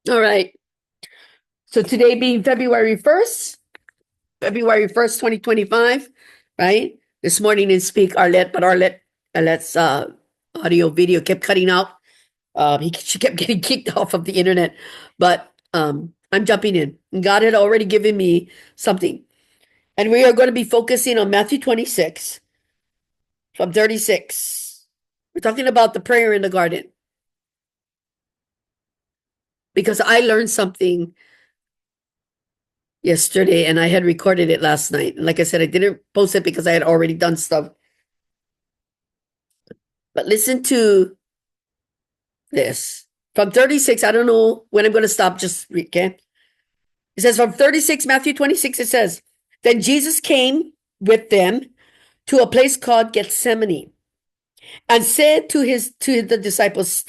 All right. So today being February 1st, 2025, right? This morning didn't speak Arlette, but Arlette's audio video kept cutting out. She kept getting kicked off of the internet, but I'm jumping in. God had already given me something, and we are going to be focusing on Matthew 26 from 36. We're talking about the prayer in the garden because I learned something yesterday and I had recorded it last night. And like I said, I didn't post it because I had already done stuff. But listen to this. From 36, I don't know when I'm going to stop, just read, okay? It says from 36, Matthew 26, it says, Then Jesus came with them to a place called Gethsemane and said to the disciples,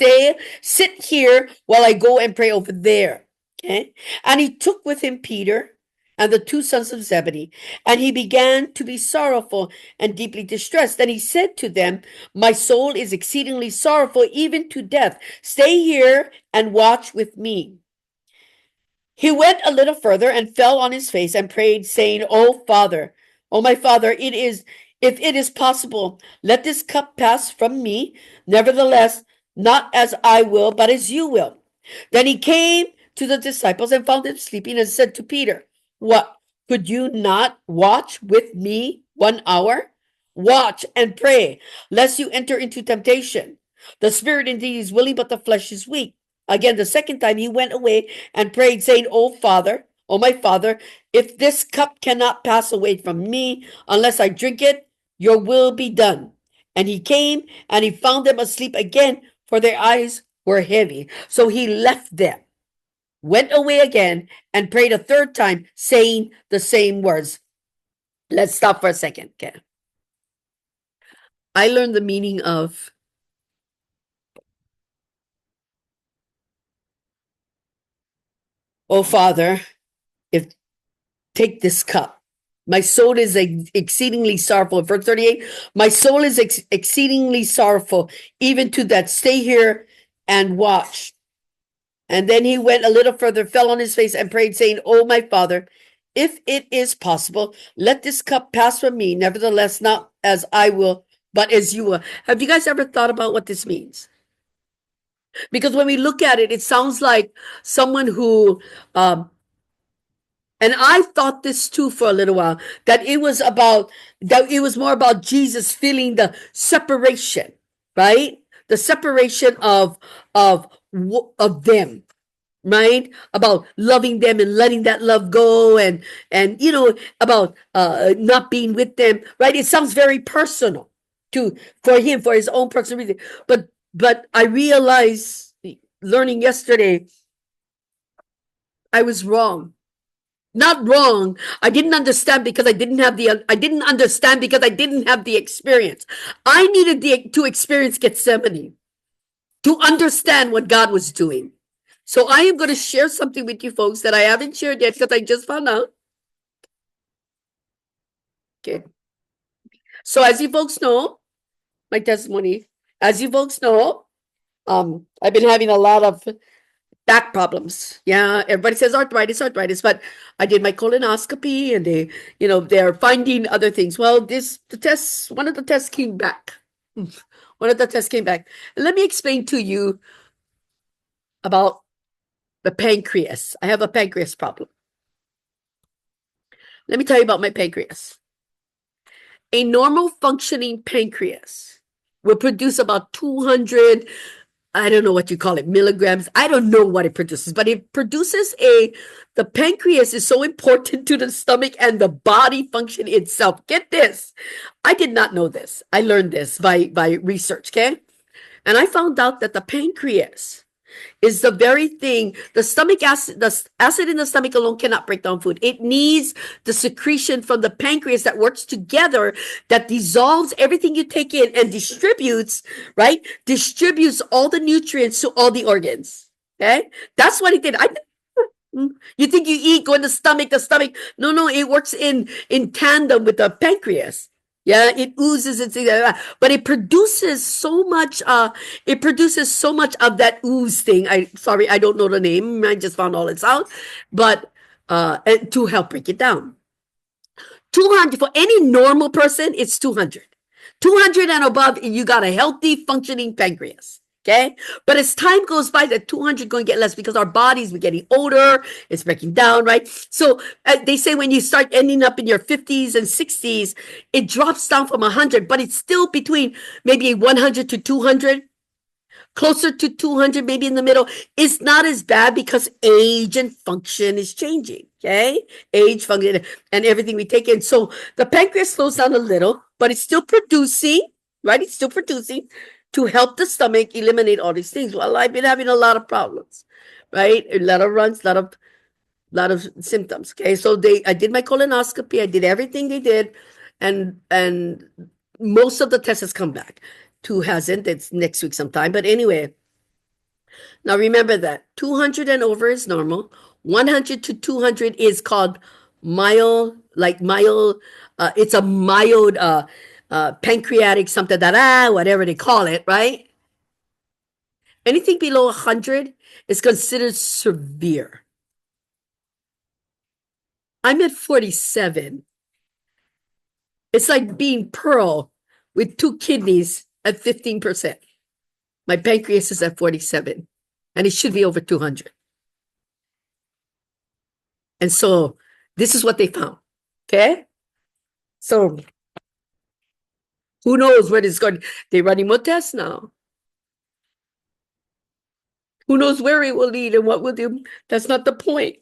sit here while I go and pray over there. Okay. And he took with him Peter and the two sons of Zebedee, and he began to be sorrowful and deeply distressed. Then he said to them, My soul is exceedingly sorrowful, even to death. Stay here and watch with me. He went a little further and fell on his face and prayed, saying, O my Father, if it is possible, let this cup pass from me. Nevertheless, not as I will, but as you will. Then he came to the disciples and found them sleeping and said to Peter, What? Could you not watch with me 1 hour? Watch and pray, lest you enter into temptation. The spirit indeed is willing, but the flesh is weak. Again, the second time he went away and prayed, saying, O my Father, if this cup cannot pass away from me unless I drink it, your will be done. And he came and he found them asleep again, for their eyes were heavy. So he left them, went away again, and prayed a third time, saying the same words. Let's stop for a second. Okay. I learned the meaning of, Oh Father, if take this cup. My soul is exceedingly sorrowful. Verse 38, my soul is exceedingly sorrowful, even to that. Stay here and watch. And then he went a little further, fell on his face, and prayed, saying, Oh, my Father, if it is possible, let this cup pass from me. Nevertheless, not as I will, but as you will. Have you guys ever thought about what this means? Because when we look at it, it sounds like someone who and I thought this too for a little while, that it was more about Jesus feeling the separation, right? The separation of them, right? About loving them and letting that love go, and about not being with them, right? It sounds very personal to for him, for his own personal reason. But I realized, learning yesterday, I was wrong. Not wrong. I didn't understand because I didn't have the experience. I needed to experience Gethsemane to understand what God was doing. So I am going to share something with you folks that I haven't shared yet because I just found out. Okay. So as you folks know, my testimony, as you folks know, I've been having a lot of back problems. Yeah, everybody says arthritis, but I did my colonoscopy and they're finding other things. Well, one of the tests came back. One of the tests came back. Let me explain to you about the pancreas. I have a pancreas problem. Let me tell you about my pancreas. A normal functioning pancreas will produce about 200, I don't know what you call it, milligrams. I don't know what it produces, but the pancreas is so important to the stomach and the body function itself. Get this. I did not know this. I learned this by research, okay? And I found out that the pancreas is the very thing. The acid in the stomach alone cannot break down food. It needs the secretion from the pancreas that works together, that dissolves everything you take in and distributes, right? Distributes all the nutrients to all the organs. Okay. That's what it did. You think you eat, go in the stomach. No, it works in tandem with the pancreas. Yeah, it oozes but it produces so much of that ooze thing. Sorry, I don't know the name. I just found all it's out. But and to help break it down. 200 for any normal person, it's 200. 200 and above, you got a healthy, functioning pancreas. Okay. But as time goes by, the 200 going to get less because our bodies, we're getting older, it's breaking down, right? So they say when you start ending up in your 50s and 60s, it drops down from 100, but it's still between maybe 100 to 200. Closer to 200, maybe in the middle. It's not as bad because age and function is changing. Okay. Age, function, and everything we take in. So the pancreas slows down a little, but it's still producing, right? It's still producing to help the stomach eliminate all these things. Well, I've been having a lot of problems, right? A lot of runs, a lot of symptoms. Okay. So I did my colonoscopy. I did everything they did. And most of the tests has come back. Two hasn't. It's next week sometime. But anyway, now remember that 200 and over is normal. 100 to 200 is called mild, it's a mild pancreatic something whatever they call it, right? Anything below 100 is considered severe. I'm at 47. It's like being Pearl with 2 kidneys at 15%. My pancreas is at 47, and it should be over 200. And so this is what they found. Okay. So who knows where this is going? They're running more tests now. Who knows where it will lead and what will do? That's not the point.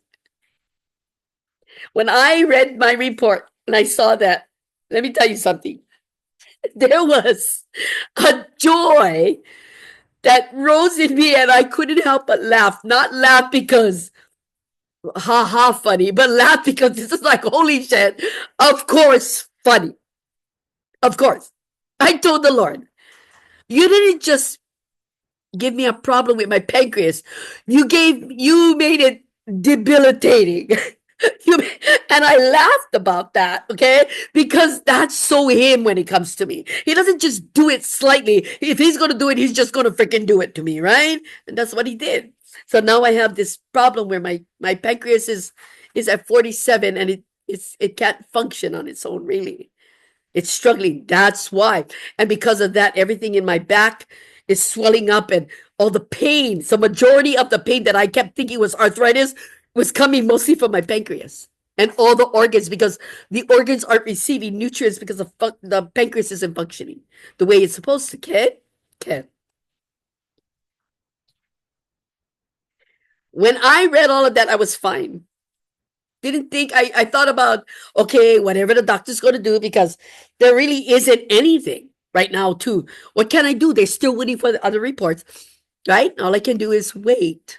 When I read my report and I saw that, let me tell you something. There was a joy that rose in me, and I couldn't help but laugh. Not laugh because ha ha funny, but laugh because this is like, holy shit. Of course, funny. Of course. I told the Lord, you didn't just give me a problem with my pancreas. You made it debilitating. And I laughed about that, okay? Because that's so him when it comes to me. He doesn't just do it slightly. If he's going to do it, he's just going to freaking do it to me, right? And that's what he did. So now I have this problem where my pancreas is at 47 and it can't function on its own, really. It's struggling. That's why. And because of that, everything in my back is swelling up and all the pain. So majority of the pain that I kept thinking was arthritis was coming mostly from my pancreas and all the organs, because the organs aren't receiving nutrients because the pancreas isn't functioning the way it's supposed to. Okay. When I read all of that, I was fine. Didn't think, I thought about, okay, whatever the doctor's going to do, because there really isn't anything right now too. What can I do? They're still waiting for the other reports, right? All I can do is wait.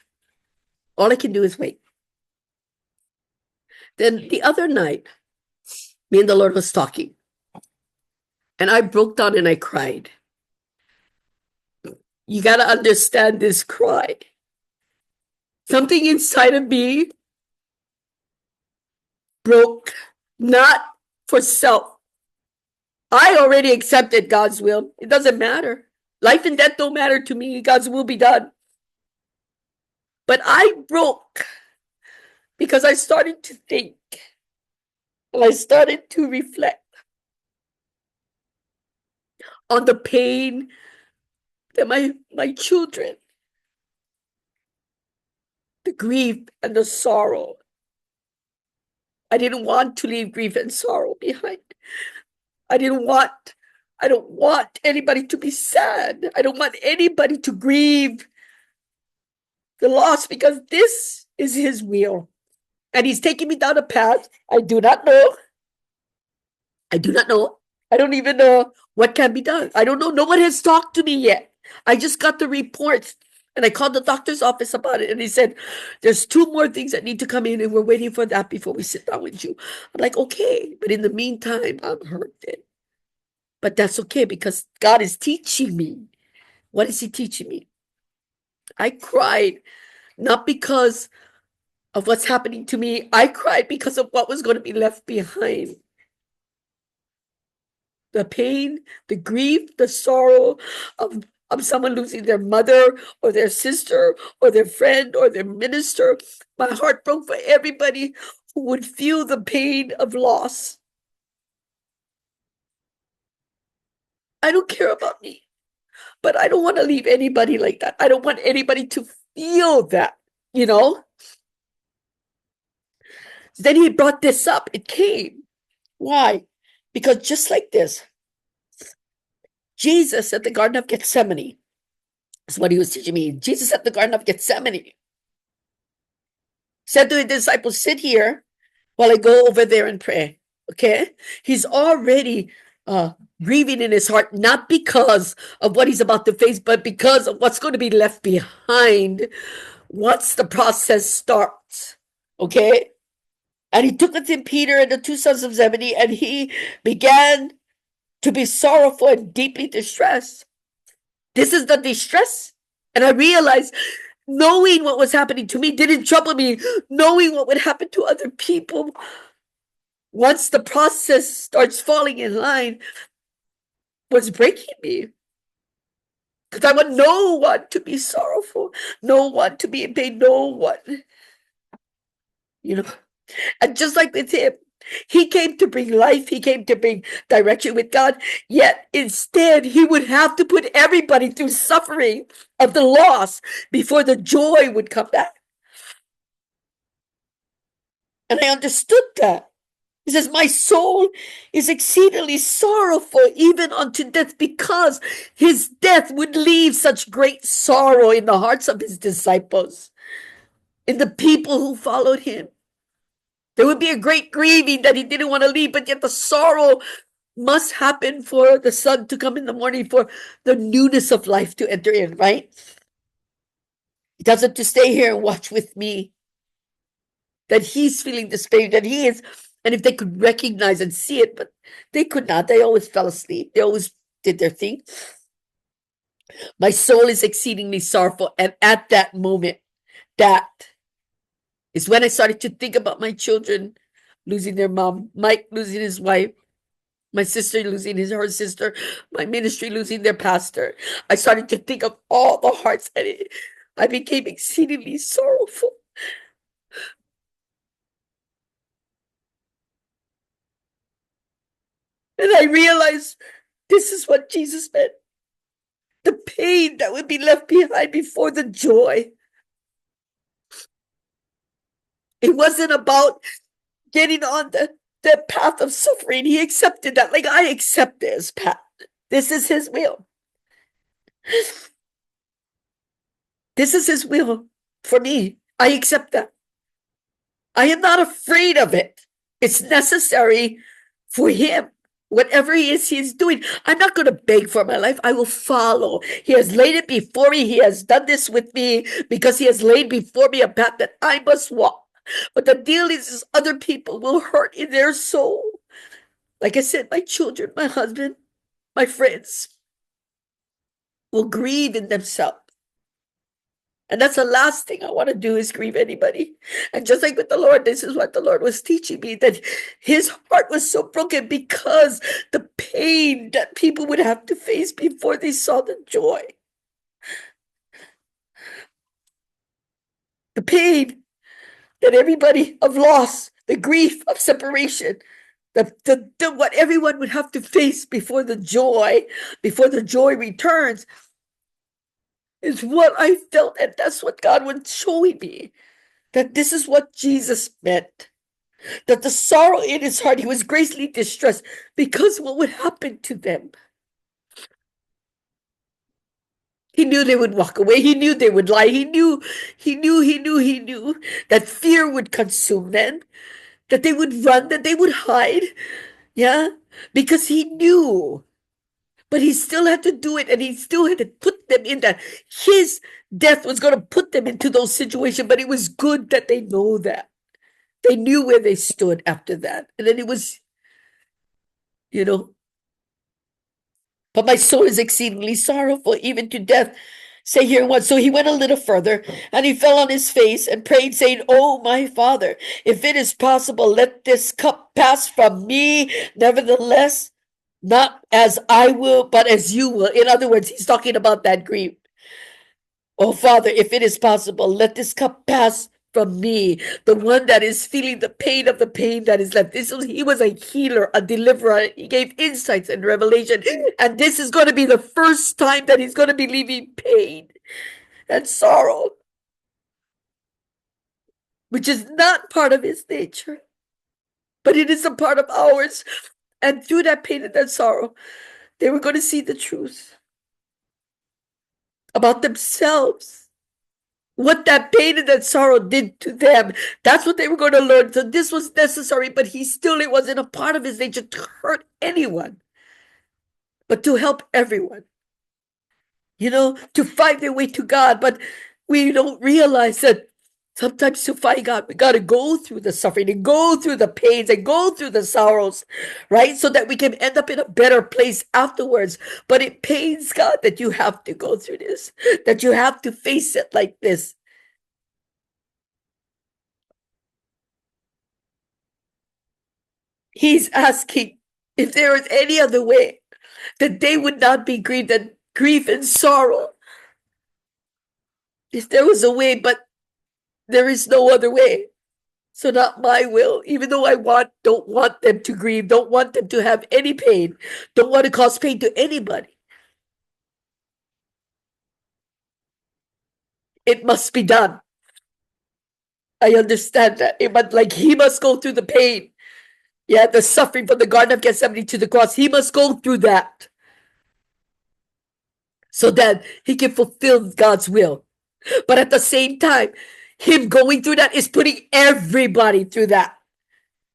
All I can do is wait. Then the other night, me and the Lord was talking, and I broke down and I cried. You got to understand this cry. Something inside of me broke, not for self. I already accepted God's will. It doesn't matter. Life and death don't matter to me. God's will be done. But I broke because I started to think, and I started to reflect on the pain that my children, the grief and the sorrow. I didn't want to leave grief and sorrow behind. I don't want anybody to be sad. I don't want anybody to grieve the loss, because this is his will. And he's taking me down a path I do not know. I do not know. I don't even know what can be done. I don't know. No one has talked to me yet. I just got the reports, and I called the doctor's office about it, and he said, there's 2 more things that need to come in, and we're waiting for that before we sit down with you. I'm like, okay. But in the meantime, I'm hurting. But that's okay, because God is teaching me. What is he teaching me? I cried not because of what's happening to me. I cried because of what was going to be left behind. the pain, the grief, the sorrow of someone losing their mother or their sister or their friend or their minister. My heart broke for everybody who would feel the pain of loss. I don't care about me, but I don't want to leave anybody like that. I don't want anybody to feel that, you know? Then he brought this up. It came. Why? Because just like this, Jesus at the Garden of Gethsemane, that's what he was teaching me. Jesus at the Garden of Gethsemane said to his disciples, sit here while I go over there and pray. Okay? He's already grieving in his heart, not because of what he's about to face, but because of what's going to be left behind once the process starts. Okay? And he took with him Peter and the two sons of Zebedee, and he began to be sorrowful and deeply distressed. This is the distress. And I realized knowing what was happening to me didn't trouble me. Knowing what would happen to other people once the process starts falling in line was breaking me. Because I want no one to be sorrowful, no one to be in pain, no one. You know, and just like with him, he came to bring life. He came to bring direction with God. Yet instead, he would have to put everybody through suffering of the loss before the joy would come back. And I understood that. He says, my soul is exceedingly sorrowful, even unto death, because his death would leave such great sorrow in the hearts of his disciples, in the people who followed him. There would be a great grieving that he didn't want to leave, but yet the sorrow must happen for the sun to come in the morning, for the newness of life to enter in, right? He doesn't to stay here and watch with me, that he's feeling this pain, that he is, and if they could recognize and see it, but they could not. They always fell asleep. They always did their thing. My soul is exceedingly sorrowful, and at that moment, that is when I started to think about my children losing their mom, Mike losing his wife, my sister losing her sister, my ministry losing their pastor. I started to think of all the hearts, and I became exceedingly sorrowful. And I realized this is what Jesus meant. The pain that would be left behind before the joy. It wasn't about getting on the path of suffering. He accepted that. Like, I accept this path. This is his will. This is his will for me. I accept that. I am not afraid of it. It's necessary for him. Whatever he is, he's doing. I'm not going to beg for my life. I will follow. He has laid it before me. He has done this with me because he has laid before me a path that I must walk. But the deal is other people will hurt in their soul. Like I said, my children, my husband, my friends will grieve in themselves. And that's the last thing I want to do is grieve anybody. And just like with the Lord, this is what the Lord was teaching me, that his heart was so broken because the pain that people would have to face before they saw the joy. The pain that everybody of loss, the grief of separation, what everyone would have to face before the joy returns, is what I felt, and that's what God was showing me, that this is what Jesus meant, that the sorrow in his heart, he was greatly distressed because what would happen to them. He knew they would walk away. He knew they would lie. He knew that fear would consume them, that they would run, that they would hide. Yeah, because he knew. But he still had to do it, and he still had to put them in that. His death was going to put them into those situations, but it was good that they know that. They knew where they stood after that. And then it was, but my soul is exceedingly sorrowful, even to death. Say here what? So he went a little further, and he fell on his face and prayed, saying, "Oh, my Father, if it is possible, let this cup pass from me. Nevertheless, Not as I will, but as you will. In other words, he's talking about that grief. Oh, Father, if it is possible, let this cup pass from me, the one that is feeling the pain of the pain that is left. He was a healer, a deliverer. He gave insights and revelation. And this is going to be the first time that he's going to be leaving pain and sorrow, which is not part of his nature, but it is a part of ours. And through that pain and that sorrow, they were going to see the truth about themselves, what that pain and that sorrow did to them. That's what they were going to learn. So this was necessary, but it wasn't a part of his nature to hurt anyone, but to help everyone, to find their way to God. But we don't realize that sometimes to find God, we got to go through the suffering and go through the pains and go through the sorrows, right? So that we can end up in a better place afterwards. But it pains God that you have to go through this, that you have to face it like this. He's asking if there is any other way that they would not be grieved and grief and sorrow. If there was a way, but there is no other way. So not my will, even though don't want them to grieve, don't want them to have any pain, don't want to cause pain to anybody. It must be done. I understand that. But like he must go through the pain. Yeah, the suffering from the Garden of Gethsemane to the cross. He must go through that so that he can fulfill God's will. But at the same time, him going through that is putting everybody through that.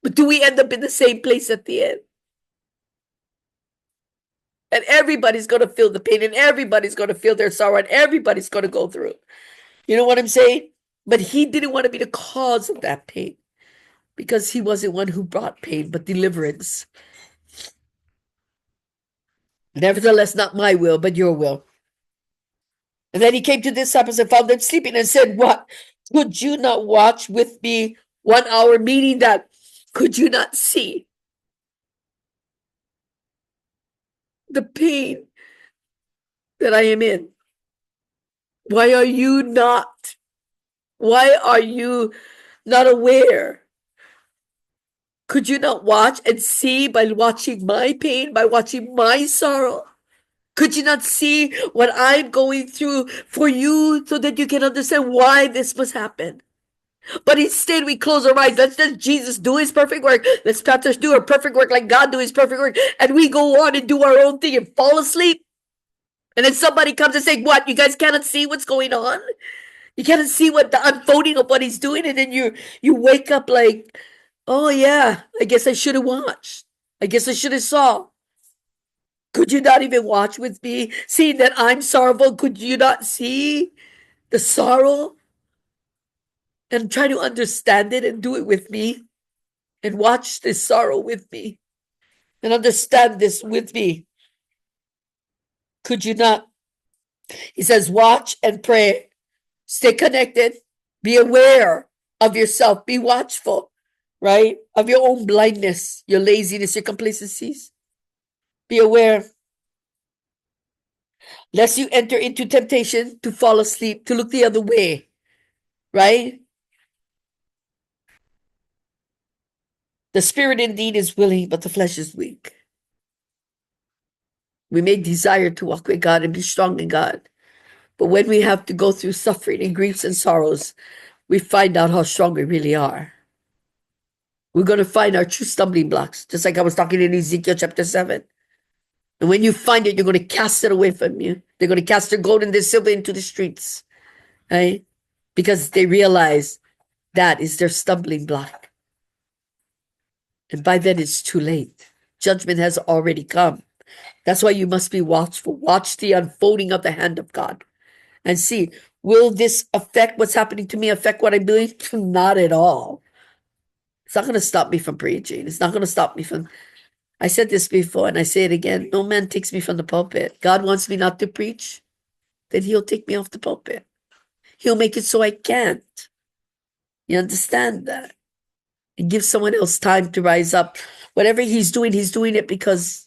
But do we end up in the same place at the end? And everybody's going to feel the pain, and everybody's going to feel their sorrow, and everybody's going to go through. You know what I'm saying? But he didn't want to be the cause of that pain, because he wasn't one who brought pain, but deliverance. Nevertheless, not my will, but your will. And then he came to the disciples and found them sleeping and said, what? Could you not watch with me 1 hour? Meaning that, could you not see the pain that I am in? Why are you not aware? Could you not watch and see by watching my pain, by watching my sorrow? Could you not see what I'm going through for you so that you can understand why this must happen? But instead, we close our eyes. Let's let Jesus do his perfect work. Let's pastors do our perfect work like God do his perfect work. And we go on and do our own thing and fall asleep. And then somebody comes and say, what? You guys cannot see what's going on? You cannot see what the unfolding of what he's doing? And then you wake up like, oh yeah, I guess I should have watched. I guess I should have saw. Could you not even watch with me? Seeing that I'm sorrowful, could you not see the sorrow? And try to understand it and do it with me. And watch this sorrow with me. And understand this with me. Could you not? He says, watch and pray. Stay connected. Be aware of yourself. Be watchful, right? Of your own blindness, your laziness, your complacencies. Be aware. Lest you enter into temptation to fall asleep, to look the other way, right? The spirit indeed is willing, but the flesh is weak. We may desire to walk with God and be strong in God. But when we have to go through suffering and griefs and sorrows, we find out how strong we really are. We're going to find our true stumbling blocks, just like I was talking in Ezekiel chapter 7. And when you find it, you're going to cast it away from you. They're going to cast their gold and their silver into the streets, right? Because they realize that is their stumbling block. And by then it's too late. Judgment has already come. That's why you must be watchful. Watch the unfolding of the hand of God and see, will this affect what's happening to me, affect what I'm doing? Not at all. It's not going to stop me from preaching. It's not going to stop me from... I said this before and I say it again. No man takes me from the pulpit. God wants me not to preach, then he'll take me off the pulpit. He'll make it so I can't. You understand that? And give someone else time to rise up. Whatever he's doing it because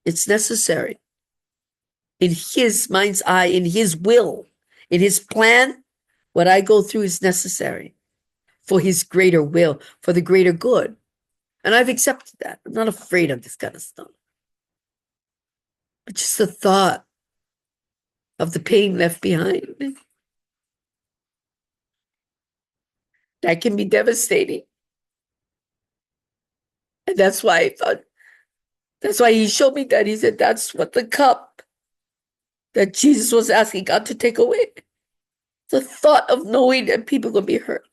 It's necessary. In his mind's eye, in his will, in his plan, what I go through is necessary for his greater will, for the greater good. And I've accepted that. I'm not afraid of this kind of stuff. But just the thought of the pain left behind, that can be devastating. And that's why I thought, that's why he showed me that. He said, that's what the cup that Jesus was asking God to take away. The thought of knowing that people are going to be hurt.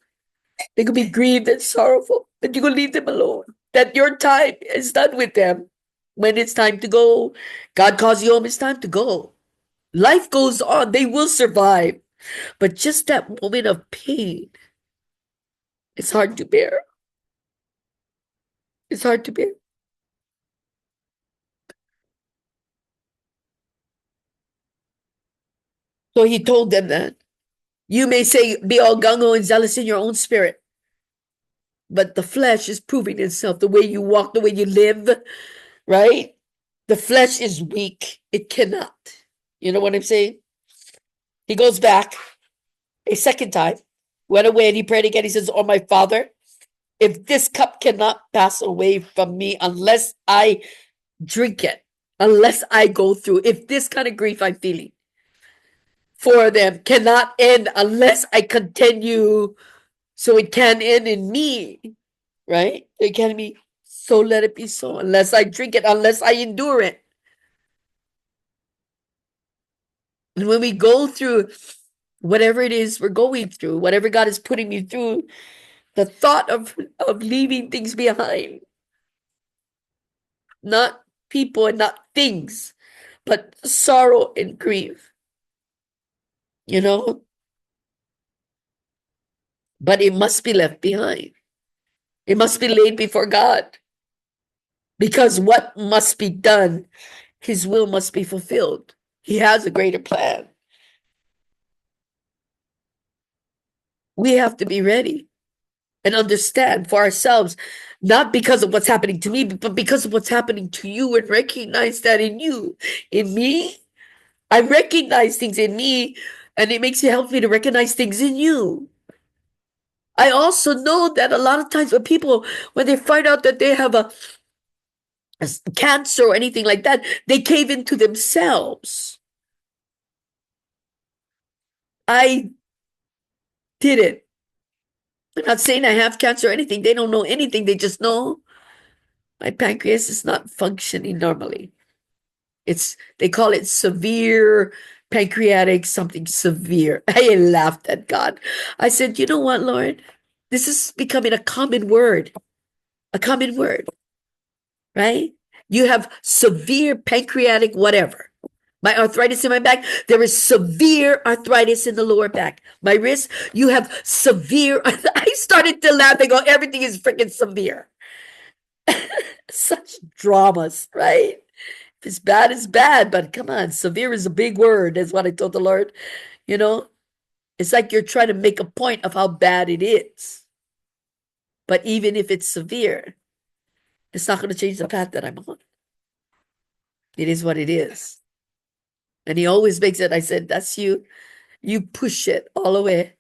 They could be grieved and sorrowful, but you're going to leave them alone. That your time is done with them. When it's time to go, God calls you home, it's time to go. Life goes on. They will survive. But just that moment of pain, it's hard to bear. It's hard to bear. So he told them that. You may say, be all gung-ho and zealous in your own spirit. But the flesh is proving itself. The way you walk, the way you live, right? The flesh is weak. It cannot. You know what I'm saying? He goes back a second time, went away and he prayed again. He says, oh, my Father, if this cup cannot pass away from me unless I drink it, unless I go through, if this kind of grief I'm feeling for them cannot end unless I continue, so it can end in me, right? It can be, so let it be so, unless I drink it, unless I endure it. And when we go through whatever it is we're going through, whatever God is putting me through, the thought of leaving things behind, not people and not things, but sorrow and grief, you know? But it must be left behind. It must be laid before God. Because what must be done, his will must be fulfilled. He has a greater plan. We have to be ready and understand for ourselves, not because of what's happening to me, but because of what's happening to you, and recognize that in you. In me, I recognize things in me, and it makes it help me to recognize things in you. I also know that a lot of times when people, when they find out that they have a cancer or anything like that, they cave into themselves. I didn't. I'm not saying I have cancer or anything. They don't know anything. They just know my pancreas is not functioning normally. They call it severe pancreatic something severe. I laughed at God. I said, you know what, Lord? This is becoming a common word, right? You have severe pancreatic whatever. My arthritis in my back, there is severe arthritis in the lower back. My wrist, you have severe. I started to laugh and go, everything is freaking severe. Such dramas, right? If it's bad, it's bad, but come on, severe is a big word, is what I told the Lord. You know, it's like you're trying to make a point of how bad it is. But even if it's severe, it's not going to change the path that I'm on. It is what it is. And he always makes it, I said, that's you. You push it all the way.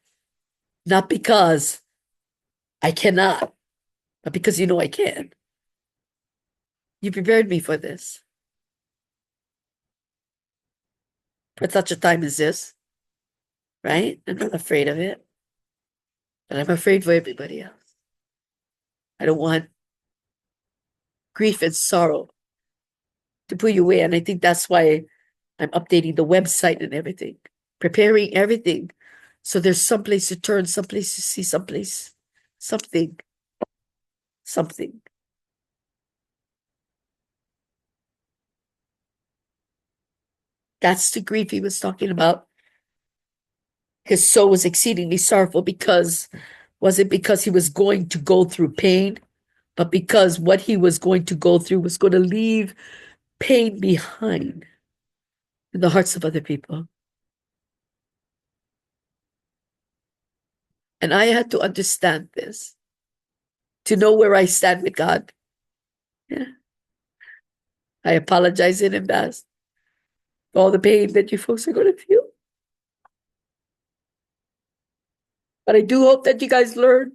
Not because I cannot, but because you know I can. You prepared me for this. For such a time as this. Right? I'm not afraid of it. But I'm afraid for everybody else. I don't want grief and sorrow to pull you away. And I think that's why I'm updating the website and everything, preparing everything. So there's someplace to turn, someplace to see, someplace, something. That's the grief he was talking about. His soul was exceedingly sorrowful because, was it because he was going to go through pain, but because what he was going to go through was going to leave pain behind in the hearts of other people. And I had to understand this, to know where I stand with God. Yeah. I apologize in advance for all the pain that you folks are going to feel. But I do hope that you guys learn,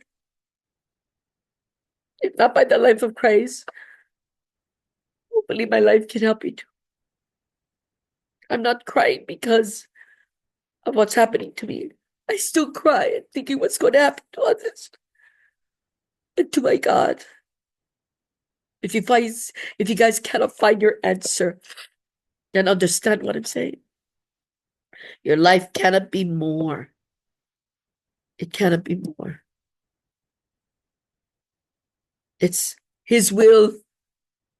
if not by the life of Christ, hopefully my life can help you too. I'm not crying because of what's happening to me. I still cry and thinking what's going to happen to others and to my God. If you guys cannot find your answer, then understand what I'm saying. Your life cannot be more. It cannot be more. It's His will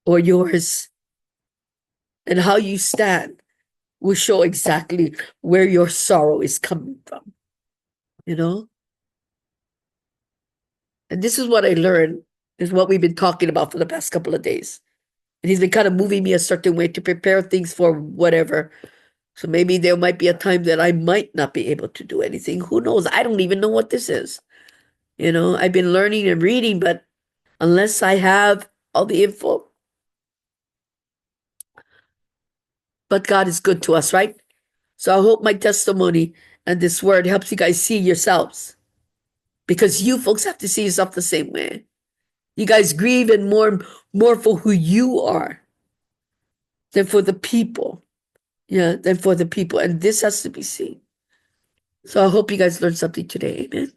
or yours. And how you stand will show exactly where your sorrow is coming from. You know? And this is what I learned, is what we've been talking about for the past couple of days. And He's been kind of moving me a certain way to prepare things for whatever. So maybe there might be a time that I might not be able to do anything. Who knows? I don't even know what this is. You know, I've been learning and reading, but unless I have all the info. But God is good to us, right? So I hope my testimony and this word helps you guys see yourselves. Because you folks have to see yourself the same way. You guys grieve and mourn more for who you are than for the people. Yeah, than for the people. And this has to be seen. So I hope you guys learned something today. Amen.